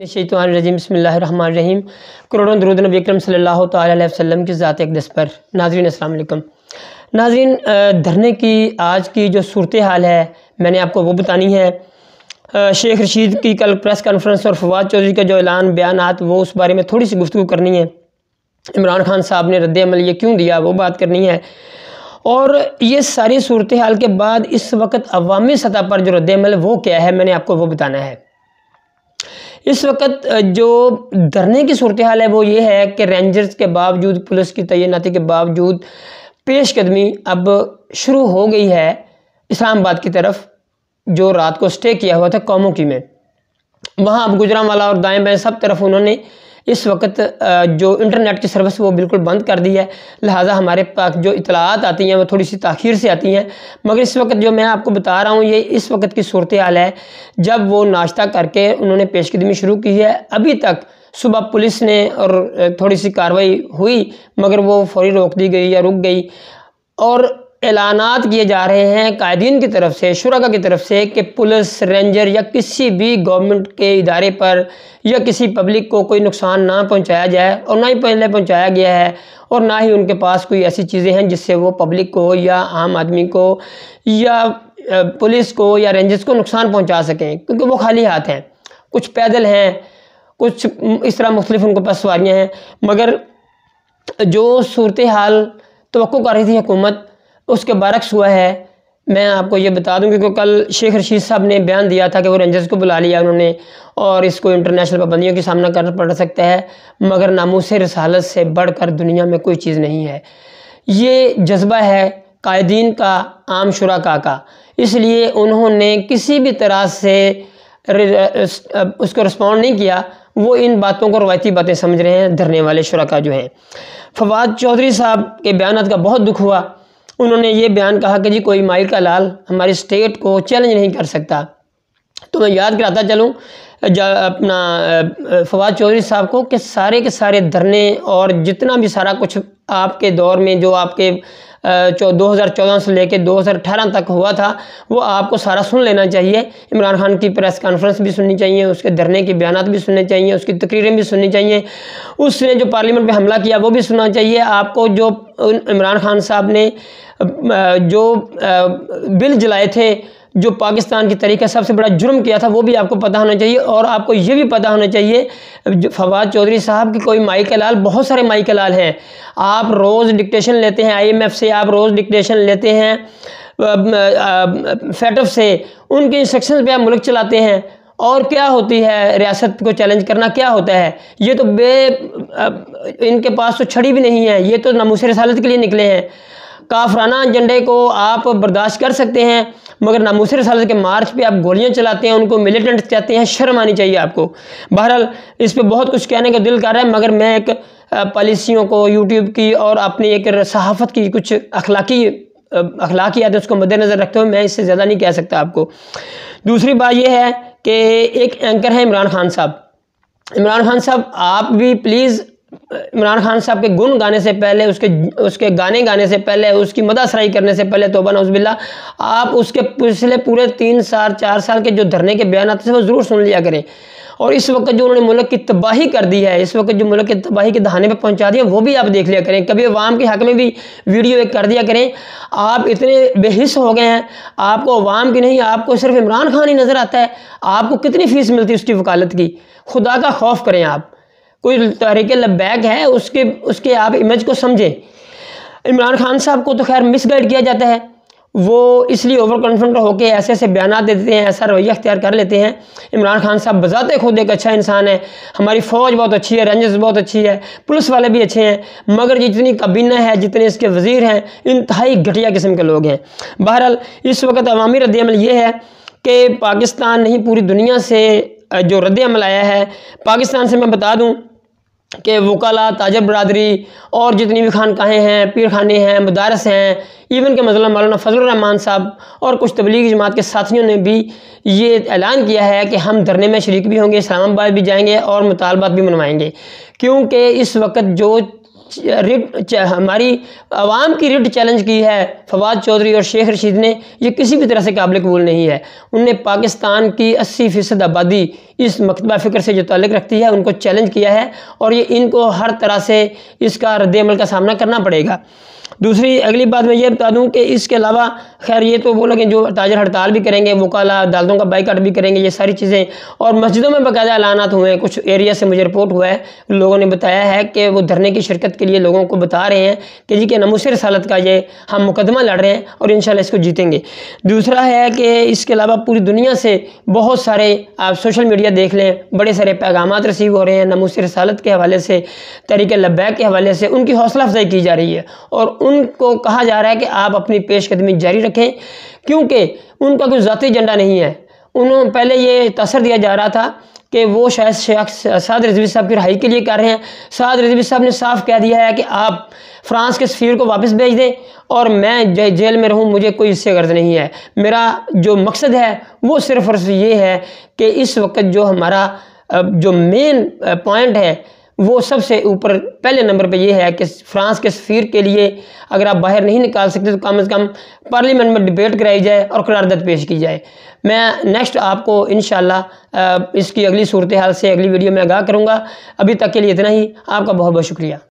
शैतानिर्रजीम बिस्मिल्लाहिर्रहमानिर्रहीम। करोड़ों दरूद नबी अकरम सल्लल्लाहु तआला अलैहि वसल्लम की ज़ात अक़दस पर। नाज़रीन अस्सलाम वालेकुम। नाज़रीन, धरने की आज की जो सूरत हाल है मैंने आपको वो बतानी है। शेख रशीद की कल प्रेस कॉन्फ्रेंस और फवाद चौधरी का जो ऐलान बयानात वो उस बारे में थोड़ी सी गुफ्तगू करनी है। इमरान खान साहब ने रद्द अमल ये क्यों दिया वो बात करनी है। और ये सारी सूरत हाल के बाद इस वक्त अवामी सतह पर जो रद्द अमल वो क्या है मैंने आपको वो बताना है। इस वक्त जो धरने की सूरत हाल है वो ये है कि रेंजर्स के बावजूद, पुलिस की तैनाती के बावजूद पेशकदमी अब शुरू हो गई है इस्लामाबाद की तरफ, जो रात को स्टे किया हुआ था कौमों की में। वहाँ अब गुजरांवाला और दाएं बाएं सब तरफ उन्होंने इस वक्त जो इंटरनेट की सर्विस वो बिल्कुल बंद कर दी है। लिहाजा हमारे पास जो इतलात आती हैं वो थोड़ी सी ताख़ीर से आती हैं। मगर इस वक्त जो मैं आपको बता रहा हूँ ये इस वक्त की सूरत हाल है जब वो नाश्ता करके उन्होंने पेशकदमी शुरू की है। अभी तक सुबह पुलिस ने और थोड़ी सी कार्रवाई हुई मगर वो फौरी रोक दी गई या रुक गई। और ऐलानात किए जा रहे हैं कायदीन की तरफ से, शुरका की तरफ से कि पुलिस, रेंजर या किसी भी गवर्नमेंट के इदारे पर या किसी पब्लिक को कोई नुकसान ना पहुंचाया जाए, और ना ही पहले पहुंचाया गया है, और ना ही उनके पास कोई ऐसी चीज़ें हैं जिससे वो पब्लिक को या आम आदमी को या पुलिस को या रेंजर्स को नुकसान पहुँचा सकें, क्योंकि वो खाली हाथ हैं। कुछ पैदल हैं, कुछ इस तरह मुख्तलिफ उनके पास सवारियाँ हैं। मगर जो सूरत हाल तवक्को कर रही थी हुकूमत उसके बरक्स हुआ है। मैं आपको ये बता दूं कि कल शेख रशीद साहब ने बयान दिया था कि वो रेंजर्स को बुला लिया उन्होंने और इसको इंटरनेशनल पाबंदियों की सामना करना पड़ सकता है, मगर नामूस रिसालत से बढ़कर दुनिया में कोई चीज़ नहीं है। ये जज्बा है कायदीन का, आम शुरका का, इसलिए उन्होंने किसी भी तरह से उसको रिस्पॉन्ड नहीं किया। वो इन बातों को रवायती बातें समझ रहे हैं धरने वाले शुरका जो हैं। फवाद चौधरी साहब के बयान का बहुत दुख हुआ। उन्होंने ये बयान कहा कि जी कोई माइल का लाल हमारी स्टेट को चैलेंज नहीं कर सकता। तो मैं याद कराता चलूँ अपना फवाद चौधरी साहब को कि सारे के सारे धरने और जितना भी सारा कुछ आपके दौर में जो आपके 2014 से लेकर 2018 तक हुआ था वो आपको सारा सुन लेना चाहिए। इमरान खान की प्रेस कॉन्फ्रेंस भी सुननी चाहिए, उसके धरने के बयानात भी सुनने चाहिए, उसकी तकरीरें भी सुननी चाहिए, उसने जो पार्लियामेंट पे हमला किया वो भी सुनना चाहिए आपको। जो इमरान खान साहब ने जो बिल जलाए थे, जो पाकिस्तान की तरीके सबसे बड़ा जुर्म किया था, वो भी आपको पता होना चाहिए। और आपको ये भी पता होना चाहिए फवाद चौधरी साहब की कोई माई के लाल, बहुत सारे माई के लाल हैं। आप रोज़ डिक्टेशन लेते हैं IMF से, आप रोज़ डिक्टेशन लेते हैं FATF से, उनके इंस्ट्रक्शन पे आप मुल्क चलाते हैं। और क्या होती है रियासत को चैलेंज करना, क्या होता है? ये तो इनके पास तो छड़ी भी नहीं है, ये तो नामूस रिसालत के लिए निकले हैं। काफराना झंडे को आप बर्दाश्त कर सकते हैं मगर नामूस रिसालत के मार्च पे आप गोलियां चलाते हैं, उनको मिलिटेंट कहते हैं, शर्म आनी चाहिए आपको। बहरहाल इस पे बहुत कुछ कहने का दिल कर रहा है मगर मैं एक पॉलिसियों को, यूट्यूब की और अपनी एक सहाफ़त की कुछ अखलाकियात उसको मद्देनज़र रखते हुए मैं इससे ज़्यादा नहीं कह सकता आपको। दूसरी बात यह है कि एक एंकर है इमरान खान साहब। इमरान खान साहब आप भी प्लीज़ इमरान खान साहब के गुण गाने से पहले, उसके गाने गाने से पहले, उसकी मदासराई करने से पहले, तौबा नौज़ुबिल्लाह, आप उसके पिछले पूरे 3-4 साल के जो धरने के बयान आते हैं वो ज़रूर सुन लिया करें। और इस वक्त जो उन्होंने मुल्क की तबाही कर दी है, इस वक्त जो मुल्क की तबाही के दहाने पे पहुंचा दिया वो भी आप देख लिया करें। कभी अवाम के हक़ में भी वीडियो एक कर दिया करें। आप इतने बेहिस हो गए हैं, आपको अवाम की नहीं, आपको सिर्फ इमरान खान ही नज़र आता है। आपको कितनी फ़ीस मिलती है उसकी वकालत की? खुदा का खौफ करें आप। कोई तहरीक लब्बैक है उसके आप इमेज को समझें। इमरान खान साहब को तो खैर मिसगाइड किया जाता है, वो इसलिए ओवर कॉन्फिडेंट होकर ऐसे बयान दे देते हैं, ऐसा रवैया अख्तियार कर लेते हैं। इमरान खान साहब बजाते खुद एक अच्छा इंसान है, हमारी फ़ौज बहुत अच्छी है, रेंजर्स बहुत अच्छी है, पुलिस वाले भी अच्छे हैं, मगर जितनी काबीना है, जितने इसके वज़ीर हैं, इंतहाई घटिया किस्म के लोग हैं। बहरहाल इस वक्त अवामी रद्द-ए-अमल ये है कि पाकिस्तान नहीं पूरी दुनिया से जो रद्द-ए-अमल आया है, पाकिस्तान से मैं बता दूँ कि वकाला, ताजर बरादरी और जितनी भी खानकाहें हैं, पीर खाने हैं, मदारस हैं, इवन के मतलब मौलाना फजलुर रहमान साहब और कुछ तबलीगी जमात के साथियों ने भी ये ऐलान किया है कि हम धरने में शरीक भी होंगे, इस्लामाबाद भी जाएंगे और मुतालबात भी मनवाएंगे। क्योंकि इस वक्त जो हमारी आवाम की रिट चैलेंज की है फवाद चौधरी और शेख रशीद ने, ये किसी भी तरह से काबिल कबूल नहीं है। उनने पाकिस्तान की 80% आबादी इस मकतबा फ़िक्र से जो ताल्लुक़ रखती है उनको चैलेंज किया है और ये इनको हर तरह से इसका रद्द-ए-अमल का सामना करना पड़ेगा। दूसरी अगली बात मैं ये बता दूं कि इसके अलावा खैर ये तो वो लोग जो ताजर हड़ताल भी करेंगे, वकाला अदालतों का बाइकाट भी करेंगे, ये सारी चीज़ें, और मस्जिदों में बाकायदा ऐलानात हुए हैं। कुछ एरिया से मुझे रिपोर्ट हुआ है, लोगों ने बताया है कि वो धरने की शिरकत के लिए लोगों को बता रहे हैं कि जी के नमूसे रसालत का ये हम मुकदमा लड़ रहे हैं और इंशाल्लाह इसको जीतेंगे। दूसरा है कि इसके अलावा पूरी दुनिया से बहुत सारे, आप सोशल मीडिया देख लें, बड़े सारे पैगामात रिसीव हो रहे हैं नमूसे रसालत के हवाले से, तरीक़े लब्बैक के हवाले से, उनकी हौसला अफजाई की जा रही है और उनको कहा जा रहा है कि आप अपनी पेशकदमी जारी रखें, क्योंकि उनका कोई ज़ाती एजेंडा नहीं है। उन्होंने पहले ये तसर दिया जा रहा था कि वो शायद साद रिजवी साहब की रिहाई के लिए कर रहे हैं। साद रिजवी साहब ने साफ कह दिया है कि आप फ्रांस के सफ़ीर को वापस भेज दें और मैं जेल में रहूं, मुझे कोई इससे गर्ज नहीं है। मेरा जो मकसद है वो सिर्फ और सिर्फ ये है कि इस वक्त जो हमारा जो मेन पॉइंट है वो सबसे ऊपर पहले नंबर पे ये है कि फ्रांस के सफ़ीर के लिए अगर आप बाहर नहीं निकाल सकते तो कम से कम पार्लियामेंट में डिबेट कराई जाए और करारदाद पेश की जाए। मैं नेक्स्ट आपको इंशाल्लाह इसकी अगली सूरत हाल से अगली वीडियो में आगाह करूँगा। अभी तक के लिए इतना ही। आपका बहुत बहुत शुक्रिया।